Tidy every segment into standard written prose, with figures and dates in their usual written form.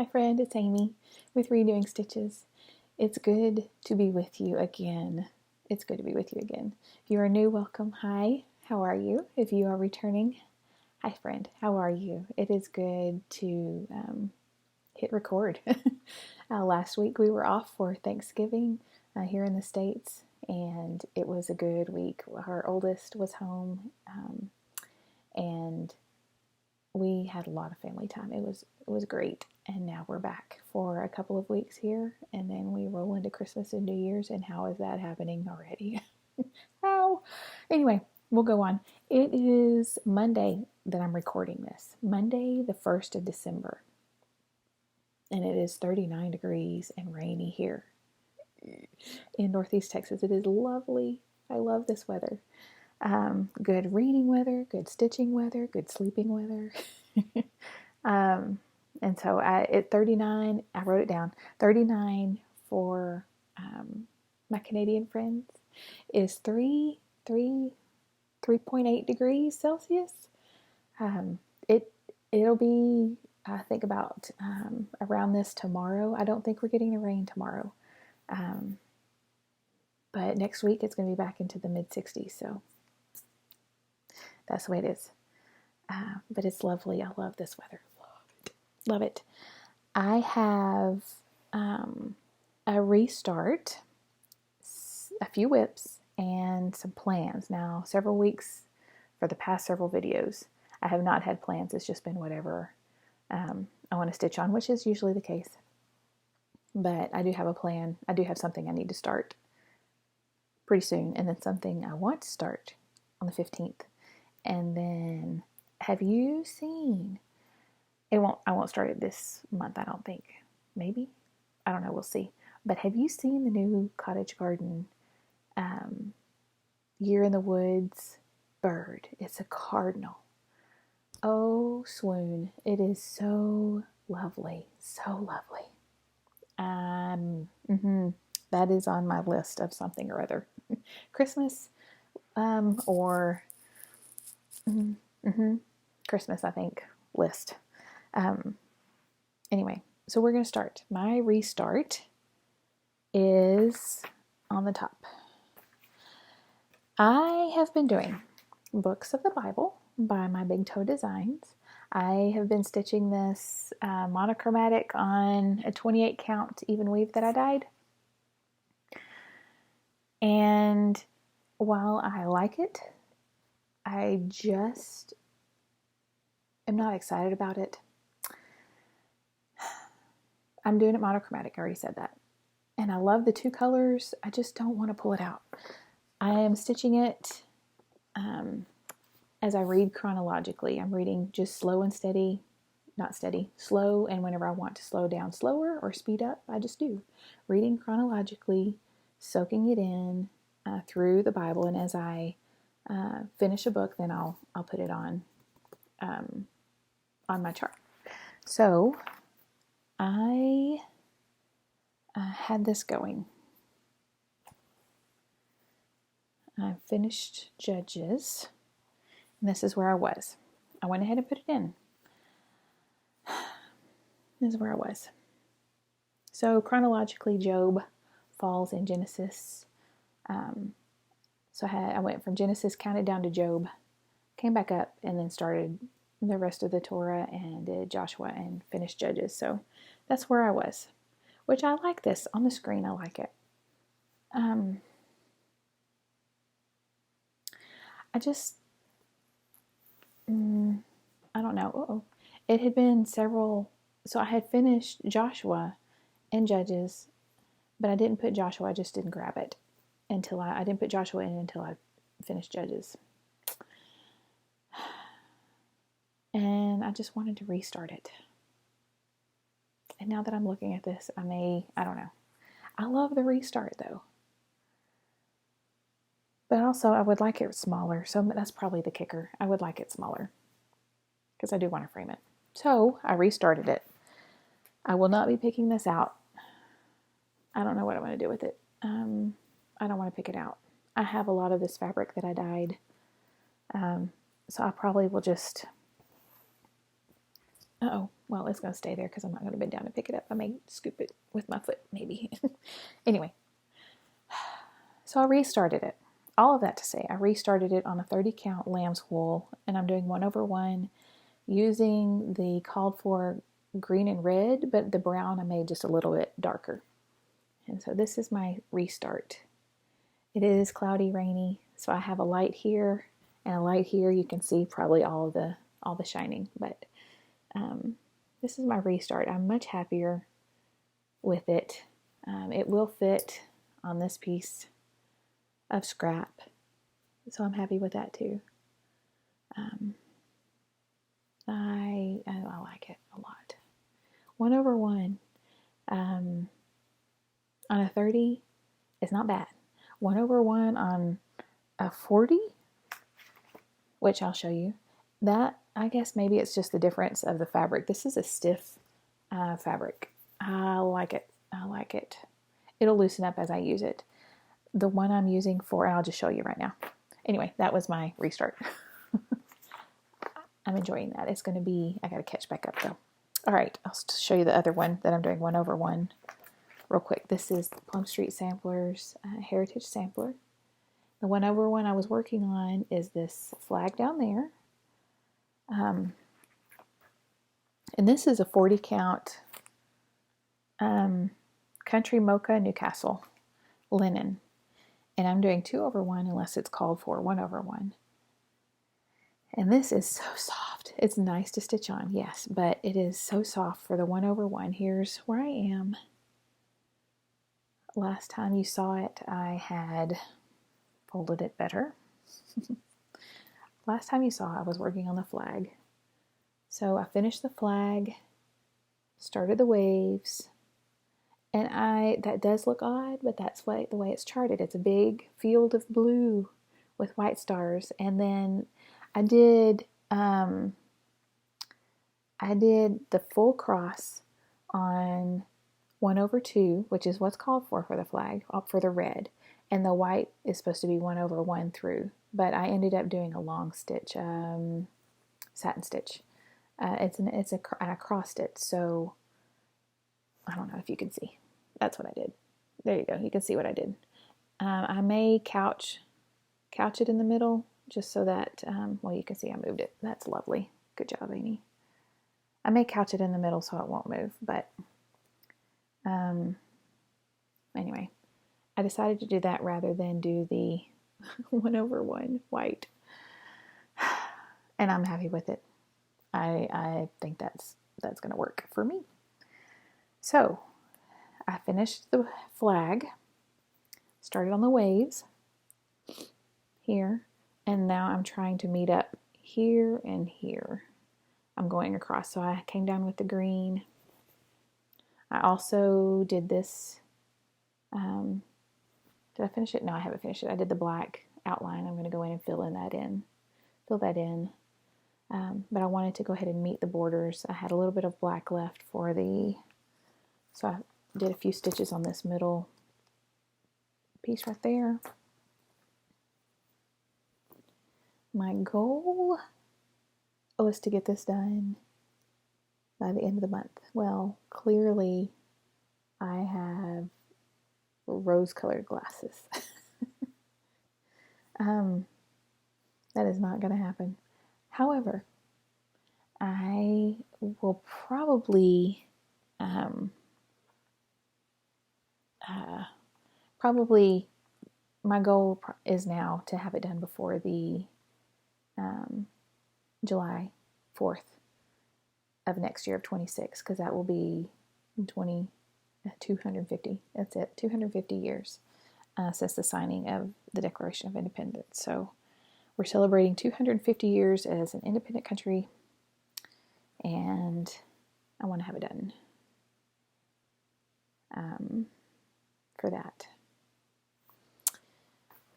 Hi friend, it's Amy with Redoing Stitches. It's good to be with you again. It's good to be with you again. If you are new, welcome. Hi, how are you? If you are returning, hi friend, how are you? It is good to hit record. Last week we were off for Thanksgiving here in the States, and it was a good week. Our oldest was home, and we had a lot of family time. It was great. And now we're back for a couple of weeks here, and then we roll into Christmas and New Year's. And how is that happening already? How? Anyway, we'll go on. It is Monday that I'm recording this. Monday, the 1st of December. And it is 39 degrees and rainy here in Northeast Texas. It is lovely. I love this weather. Good reading weather, good stitching weather, good sleeping weather. And so at 39, I wrote it down. 39 for my Canadian friends is 3.8 degrees Celsius. It'll be, I think, about around this tomorrow. I don't think we're getting the rain tomorrow. But next week it's going to be back into the mid 60s. So that's the way it is. But it's lovely. I love this weather. Love it. I have a restart, a few whips, and some plans. Now, several weeks for the past several videos, I have not had plans. It's just been whatever I want to stitch on, which is usually the case. But I do have a plan. I do have something I need to start pretty soon, and then something I want to start on the 15th. And then, have you seen... I won't start it this month, I don't think. Maybe? I don't know, we'll see. But have you seen the new Cottage Garden Year in the Woods bird? It's a cardinal. Oh, swoon. It is so lovely. So lovely. That is on my list of something or other. Christmas, or Christmas, I think, list. Anyway, so we're going to start. My restart is on the top. I have been doing books of the Bible by My Big Toe Designs. I have been stitching this monochromatic on a 28 count even weave that I dyed. And while I like it, I just am not excited about it. I'm doing it monochromatic, I already said that. And I love the two colors, I just don't want to pull it out. I am stitching it as I read chronologically. I'm reading just slow and steady, not steady, slow, and whenever I want to slow down slower or speed up, I just do. Reading chronologically, soaking it in through the Bible, and as I finish a book, then I'll put it on my chart. So I had this going. I finished Judges, and this is where I was. I went ahead and put it in. This is where I was. So chronologically, Job falls in Genesis. So I went from Genesis, counted down to Job, came back up, and then started the rest of the Torah and did Joshua and finished Judges. So that's where I was, which I like this on the screen. I like it. I just, I don't know. It had been several, so I had finished Joshua and Judges, but I didn't put Joshua, I just didn't grab it until I didn't put Joshua in until I finished Judges. And I just wanted to restart it. And now that I'm looking at this, I don't know. I love the restart though. But also I would like it smaller. So that's probably the kicker. I would like it smaller because I do want to frame it. So I restarted it. I will not be picking this out. I don't know what I want to do with it. I don't want to pick it out. I have a lot of this fabric that I dyed. So I probably will just Uh-oh, well, it's going to stay there because I'm not going to bend down and pick it up. I may scoop it with my foot, maybe. Anyway, so I restarted it. All of that to say, I restarted it on a 30 count lamb's wool, and I'm doing 1/1 using the called for green and red, but the brown I made just a little bit darker. And so this is my restart. It is cloudy, rainy, so I have a light here and a light here. You can see probably all the shining, but this is my restart. I'm much happier with it. It will fit on this piece of scrap, so I'm happy with that too. I like it a lot. 1/1 on a 30 is not bad. 1/1 on a 40, which I'll show you. That, I guess maybe it's just the difference of the fabric. This is a stiff fabric. I like it. I like it. It'll loosen up as I use it. The one I'm using for, and I'll just show you right now. Anyway, that was my restart. I'm enjoying that. It's going to be, I got to catch back up though. All right, I'll show you the other one that I'm doing 1/1 real quick. This is Plum Street Samplers Heritage Sampler. The 1/1 I was working on is this flag down there. And this is a 40 count Country Mocha Newcastle linen. And I'm doing 2/1 unless it's called for 1/1. And this is so soft. It's nice to stitch on, yes, but it is so soft for the 1/1. Here's where I am. Last time you saw it, I had folded it better. Last time you saw, I was working on the flag. So I finished the flag, started the waves, and that does look odd, but that's the way it's charted. It's a big field of blue with white stars, and then I did the full cross on 1/2, which is what's called for the flag, for the red, and the white is supposed to be 1/1 through. But I ended up doing a long stitch, satin stitch. I crossed it, so I don't know if you can see. That's what I did. There you go. You can see what I did. I may couch it in the middle just so that, well, you can see I moved it. That's lovely. Good job, Amy. I may couch it in the middle so it won't move, but anyway, I decided to do that rather than do the 1/1 white, and I'm happy with it. I think that's going to work for me. So I finished the flag, started on the waves here, and now I'm trying to meet up here and here. I'm going across, so I came down with the green. I also did this, did I finish it? No, I haven't finished it. I did the black outline. I'm going to go in and fill that in. But I wanted to go ahead and meet the borders. I had a little bit of black left for so I did a few stitches on this middle piece right there. My goal was to get this done by the end of the month. Well, clearly I have rose-colored glasses. That is not going to happen. However, I will probably my goal is now to have it done before the July 4th of next year of 26, because that will be 250. That's it, 250 years since the signing of the Declaration of Independence. So we're celebrating 250 years as an independent country, and I want to have it done for that.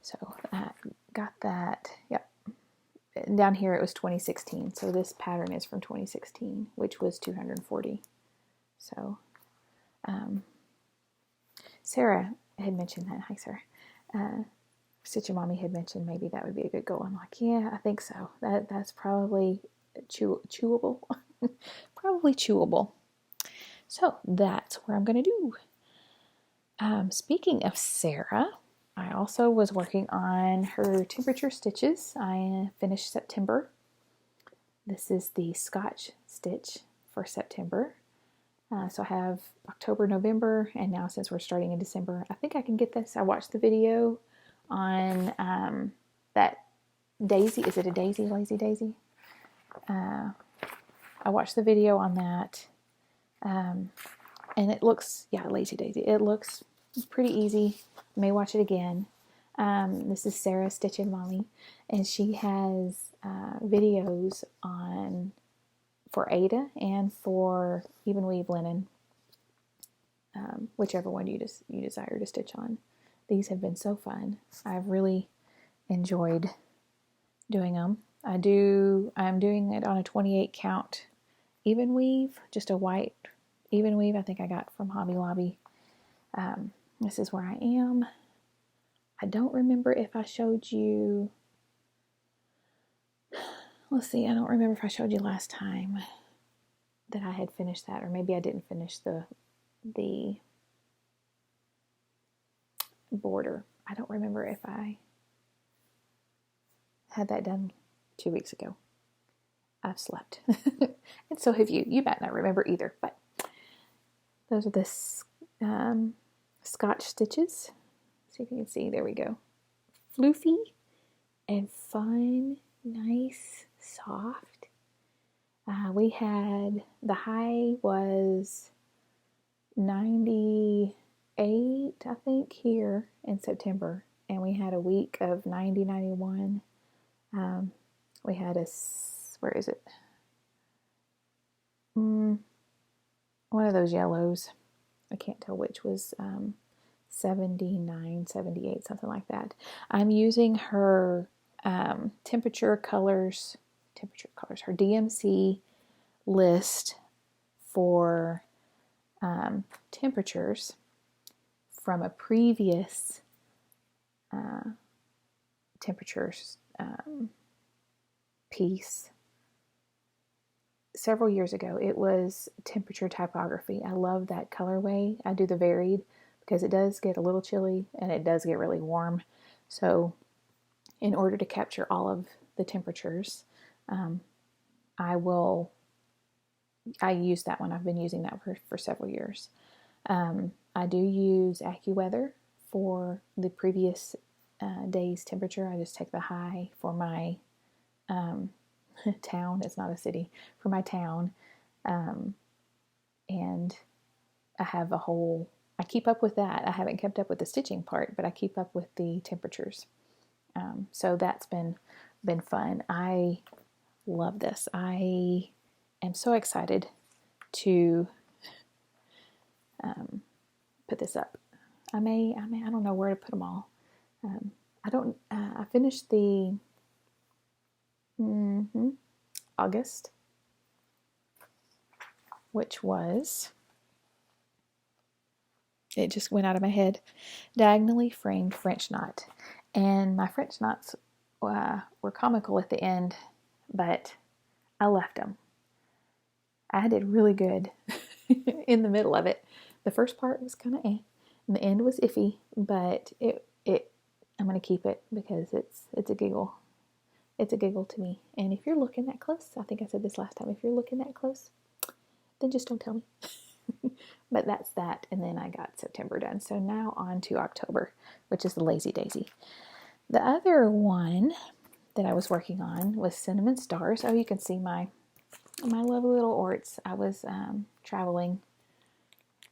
So I got that. Yep. Down here it was 2016, so this pattern is from 2016, which was 240. So Sarah had mentioned that. Hi, Sarah. Stitchin Mommy had mentioned maybe that would be a good goal. I'm like, yeah, I think so. That's probably chewable. Probably chewable. So that's what I'm going to do. Speaking of Sarah, I also was working on her temperature stitches. I finished September. This is the Scotch stitch for September. So I have October, November, and now since we're starting in December, I think I can get this. I watched the video on that daisy. Is it a daisy? Lazy daisy? I watched the video on that. And it looks, yeah, lazy daisy. It looks pretty easy. I may watch it again. This is Sarah Stitchin Mommy, and she has videos on for Ada and for even weave linen, whichever one you desire to stitch on. These have been so fun. I've really enjoyed doing them. I'm doing it on a 28 count even weave, just a white even weave I think I got from Hobby Lobby. This is where I am. I don't remember if I showed you, let's see, I don't remember if I showed you last time that I had finished that, or maybe I didn't finish the border. I don't remember if I had that done 2 weeks ago. I've slept. And so have you. You might not remember either, but those are the Scotch stitches. See if you can see. There we go. Floofy and fun, nice, soft. We had, the high was 98, I think, here in September. And we had a week of 90, 91. We had where is it? One of those yellows. I can't tell which was 79, 78, something like that. I'm using her temperature colors, her DMC list for temperatures from a previous temperatures piece several years ago. It was temperature typography. I love that colorway. I do the varied because it does get a little chilly and it does get really warm. So in order to capture all of the temperatures, I use that one. I've been using that for several years. I do use AccuWeather for the previous day's temperature. I just take the high for my town. It's not a city, for my town. And I have I keep up with that. I haven't kept up with the stitching part, but I keep up with the temperatures. So that's been fun. I love this. I am so excited to put this up. I don't know where to put them all. I finished the August, which was, it just went out of my head, diagonally framed French knot. And my French knots were comical at the end, but I left them. I did really good in the middle of it. The first part was kind of and the end was iffy, but I'm going to keep it because it's a giggle. It's a giggle to me. And if you're looking that close, I think I said this last time, if you're looking that close, then just don't tell me. But that's that. And then I got September done. So now on to October, which is the Lazy Daisy. The other one that I was working on was Cinnamon Stars. Oh, you can see my lovely little orts. I was traveling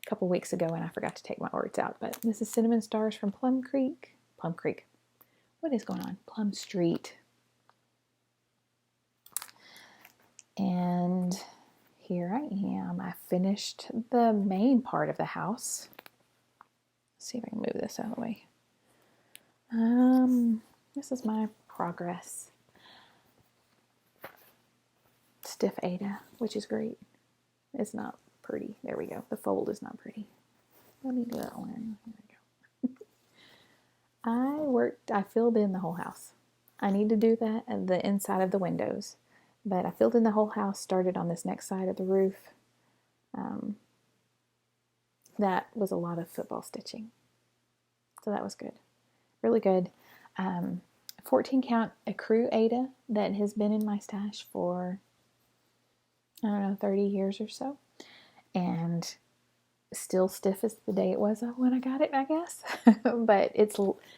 a couple weeks ago and I forgot to take my orts out. But this is Cinnamon Stars from Plum Creek. What is going on? Plum Street. And here I am. I finished the main part of the house. Let's see if I can move this out of the way. This is my progress. Stiff Ada, which is great. It's not pretty. There we go. The fold is not pretty. Let me do that one. There we go. I filled in the whole house. I need to do that at the inside of the windows. But I filled in the whole house, started on this next side of the roof. That was a lot of football stitching. So that was good. Really good. 14 count ecru Ada that has been in my stash for, I don't know, 30 years or so. And still stiff as the day it was when I got it, I guess. But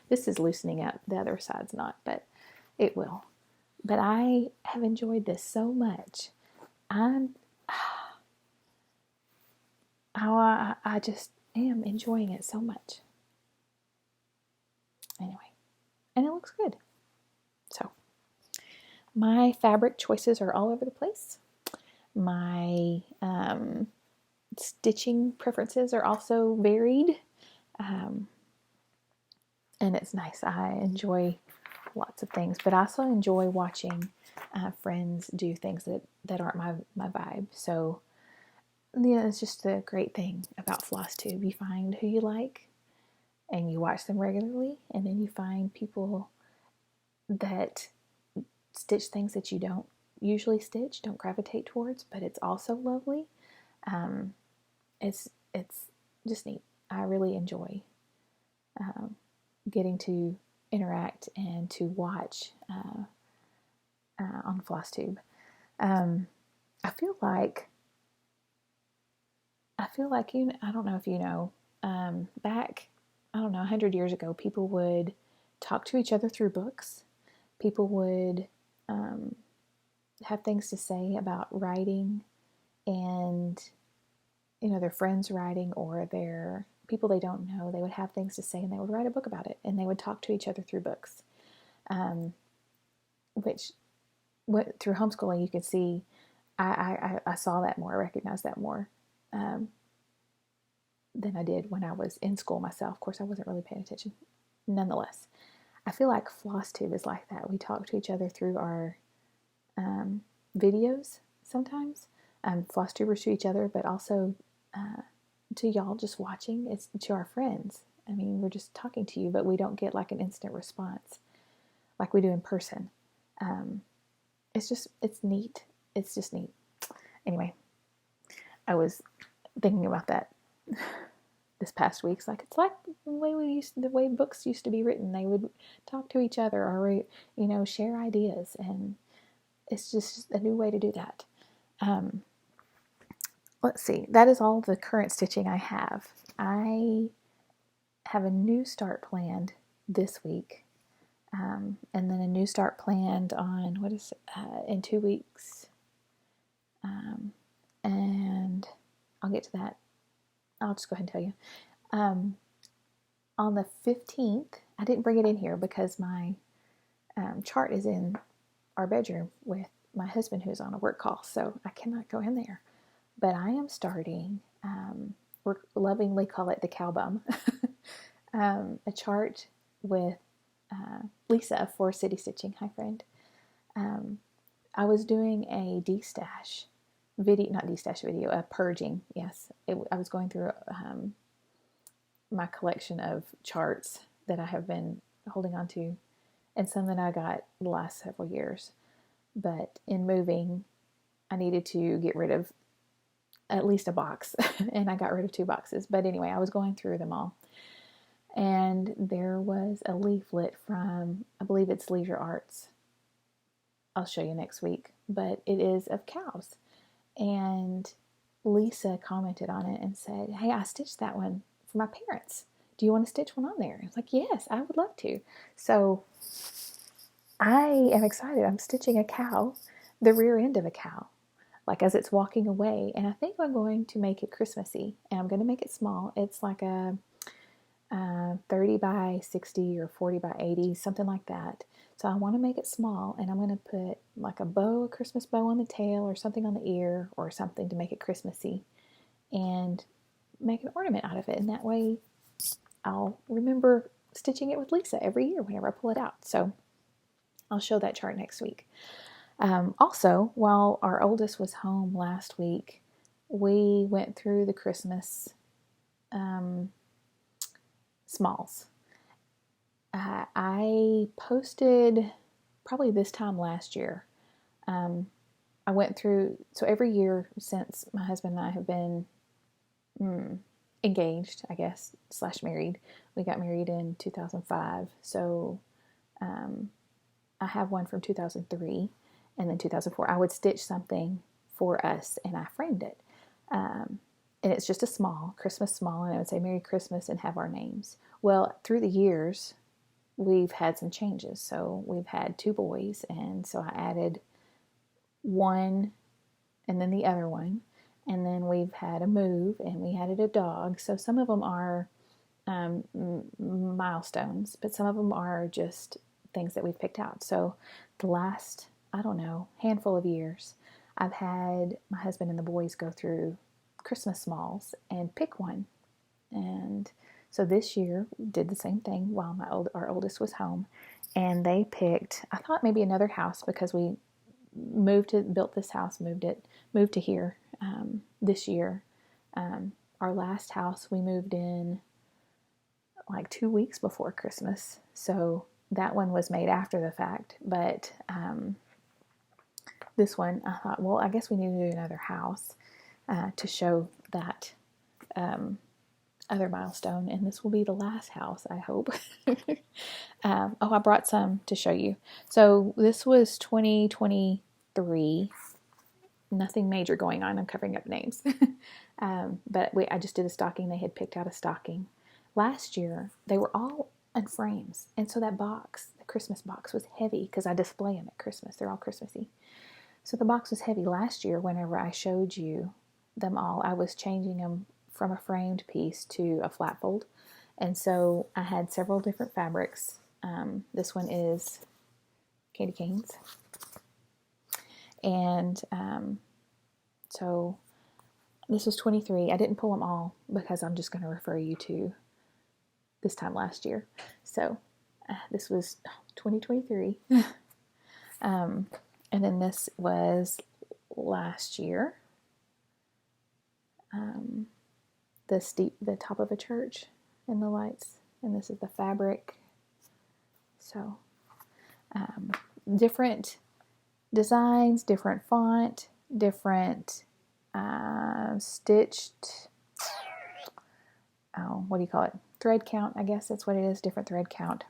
this is loosening up. The other side's not, but it will. But I have enjoyed this so much. I just am enjoying it so much. Anyway, and it looks good. So, my fabric choices are all over the place. My stitching preferences are also varied. And it's nice. I enjoy lots of things, but I also enjoy watching friends do things that aren't my vibe. So, it's just a great thing about Flosstube. You find who you like and you watch them regularly, and then you find people that stitch things that you don't usually stitch, don't gravitate towards, but it's also lovely. It's just neat. I really enjoy getting to interact and to watch on Flosstube. I feel like I don't know if you know, back, I don't know, 100 years ago, people would talk to each other through books. People would have things to say about writing and, their friends writing or their people they don't know. They would have things to say and they would write a book about it, and they would talk to each other through books, which through homeschooling you could see I saw that more, I recognized that more than I did when I was in school myself. Of course, I wasn't really paying attention. Nonetheless, I feel like Flosstube is like that. We talk to each other through our videos sometimes, Flosstubers to each other, but also to y'all just watching. It's to our friends. I mean, we're just talking to you, but we don't get like an instant response like we do in person. It's neat. It's just neat. Anyway, I was thinking about that this past week. It's like the way books used to be written. They would talk to each other or share ideas, and it's just a new way to do that. Let's see. That is all the current stitching I have. I have a new start planned this week, and then a new start planned on in 2 weeks, and I'll get to that. I'll just go ahead and tell you. On the 15th, I didn't bring it in here because my chart is in our bedroom with my husband who's on a work call, so I cannot go in there. But I am starting, we lovingly call it the cow bum, a chart with Lisa for City Stitching. Hi, friend. I was doing a destash video, not destash video, a purging. Yes, I was going through my collection of charts that I have been holding on to, and some that I got the last several years. But in moving, I needed to get rid of at least a box, and I got rid of 2 boxes. But anyway, I was going through them all, and there was a leaflet from, I believe it's Leisure Arts. I'll show you next week, but it is of cows. And Lisa commented on it and said, "Hey, I stitched that one for my parents. Do you want to stitch one on there?" I was like, "Yes, I would love to." So I am excited. I'm stitching a cow, the rear end of a cow, like as it's walking away. And I think I'm going to make it Christmassy, and I'm going to make it small. It's like a 30 by 60 or 40 by 80, something like that. So I want to make it small, and I'm going to put like a Christmas bow on the tail or something on the ear or something to make it Christmassy, and make an ornament out of it. And that way I'll remember stitching it with Lisa every year whenever I pull it out. So I'll show that chart next week. Also, while our oldest was home last week, we went through the Christmas smalls. I posted probably this time last year I went through, so every year since my husband and I have been engaged, I guess, / married. We got married in 2005. So I have one from 2003 and then 2004. I would stitch something for us and I framed it. And it's just a small, Christmas small, and I would say Merry Christmas and have our names. Well, through the years, we've had some changes. So we've had 2 boys, and so I added one and then the other one. And then we've had a move, and we added a dog. So some of them are milestones, but some of them are just things that we've picked out. So the last, I don't know, handful of years, I've had my husband and the boys go through Christmas smalls and pick one. And so this year did the same thing while our oldest was home, and they picked, I thought maybe another house, because we built this house, moved to here this year. Our last house we moved in like 2 weeks before Christmas, so that one was made after the fact. But this one, I thought, well, I guess we need to do another house to show that other milestone, and this will be the last house, I hope. I brought some to show you. So this was 2023. Nothing major going on. I'm covering up names. But I just did a stocking. They had picked out a stocking. Last year, they were all in frames, and so that box, the Christmas box, was heavy because I display them at Christmas. They're all Christmassy. So the box was heavy. Last year, whenever I showed you them all, I was changing them from a framed piece to a flat fold. And so I had several different fabrics. This one is candy canes. And so this was 23. I didn't pull them all because I'm just going to refer you to this time last year. So this was 2023. And then this was last year. The top of a church and the lights, and this is the fabric. So different designs, different font, different stitched, what do you call it? Thread count, I guess that's what it is, different thread count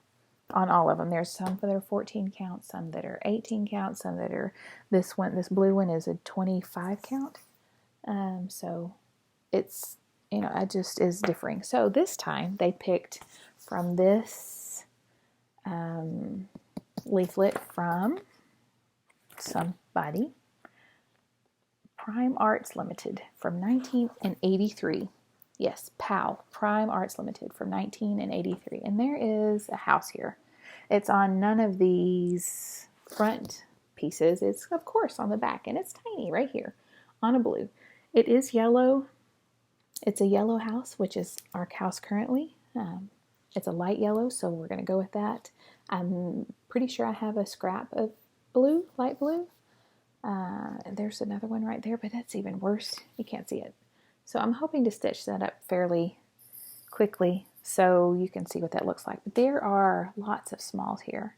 on all of them. There's some that are 14 count, some that are 18 count, some that are, this blue one is a 25 count. So it's, it just is differing. So this time they picked from this leaflet from somebody, Prime Arts Limited from 1983. Yes, PAL, Prime Arts Limited from 1983. And there is a house here. It's on none of these front pieces. It's, of course, on the back, and it's tiny right here on a blue. It is yellow. It's a yellow house, which is our house currently. It's a light yellow, so we're going to go with that. I'm pretty sure I have a scrap of blue, light blue. There's another one right there, but that's even worse. You can't see it. So I'm hoping to stitch that up fairly quickly so you can see what that looks like. But there are lots of smalls here.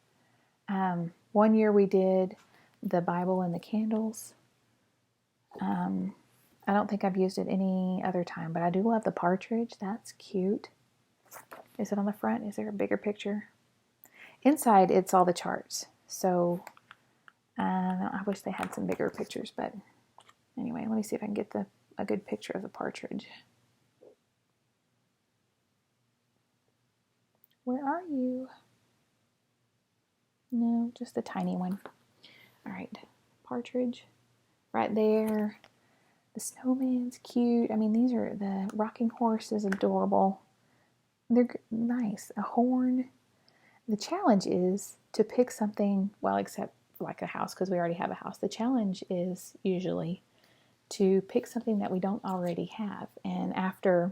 One year we did the Bible and the candles. I don't think I've used it any other time, but I do love the partridge. That's cute. Is it on the front? Is there a bigger picture? Inside, it's all the charts. So I wish they had some bigger pictures, but anyway, let me see if I can get a good picture of the partridge. Where are you? No, just the tiny one. All right, partridge right there. The snowman's cute. I mean, the rocking horse is adorable. They're nice. A horn. The challenge is to pick something, well, except like a house, because we already have a house. The challenge is usually to pick something that we don't already have. And after,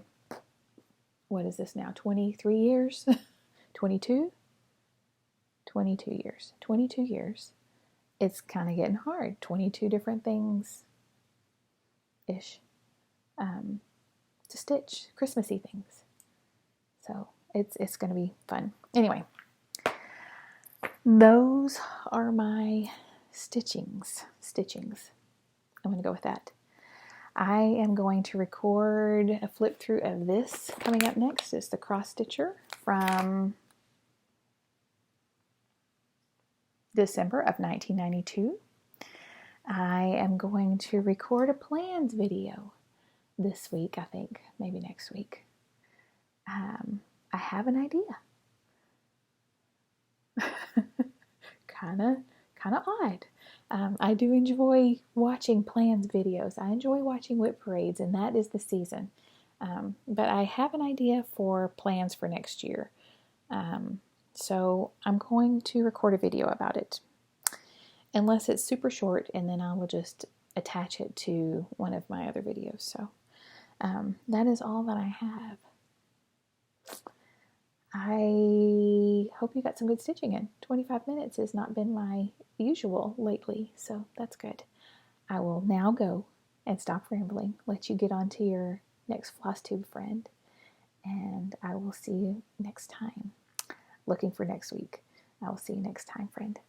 what is this now, 23 years? 22? 22 years. 22 years. It's kind of getting hard. 22 different things ish to stitch, Christmassy things. So it's going to be fun. Anyway, those are my stitchings. I'm going to go with that. I am going to record a flip through of this coming up next. It's the cross stitcher from December of 1992. I am going to record a plans video this week, I think, maybe next week. I have an idea. kind of odd. I do enjoy watching plans videos. I enjoy watching whip parades, and that is the season. But I have an idea for plans for next year. So I'm going to record a video about it. Unless it's super short, and then I will just attach it to one of my other videos. So that is all that I have. I hope you got some good stitching in. 25 minutes has not been my usual lately, so that's good. I will now go and stop rambling, let you get on to your next Flosstube friend, and I will see you next time. Looking for next week. I will see you next time, friend.